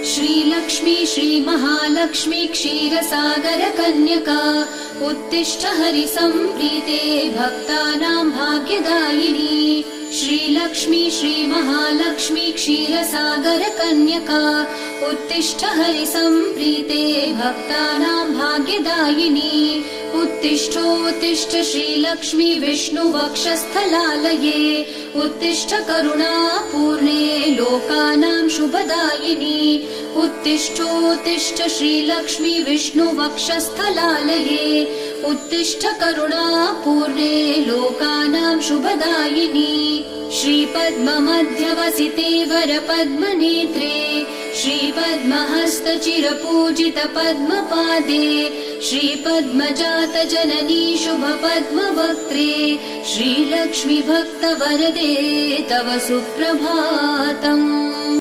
श्रीलक्ष्मी श्रीमहालक्ष्मी क्षीरसागर कन्यका उत्तिष्ठ हरिसम्प्रीते भक्तानां भाग्यदायिनी। श्रीलक्ष्मी श्रीमहालक्ष्मी क्षीरसागर कन्यका उत्तिष्ठ हरिसम्प्रीते भक्तानां भाग्यदायिनी। उत्तिष्ठोत्तिष्ठ श्रीलक्ष्मी विष्णुवक्षस्थलालये उत्तिष्ठ करुणापूर्णे लोकानां शुभदायिनी। उत्तिष्ठोत्तिष्ठ श्रीलक्ष्मी विष्णुवक्षस्थलालये उत्तिष्ठ करुणापूर्णे लोकानां शुभदायिनी। श्रीपद्ममध्यवसिते वरपद्मनेत्रे श्रीपद्महस्तचिरपूजित पद्मपादे श्रीपद्मजात जननी शुभपद्मवक्त्रे श्रीलक्ष्मी भक्तवरदे तव सुप्रभातम्।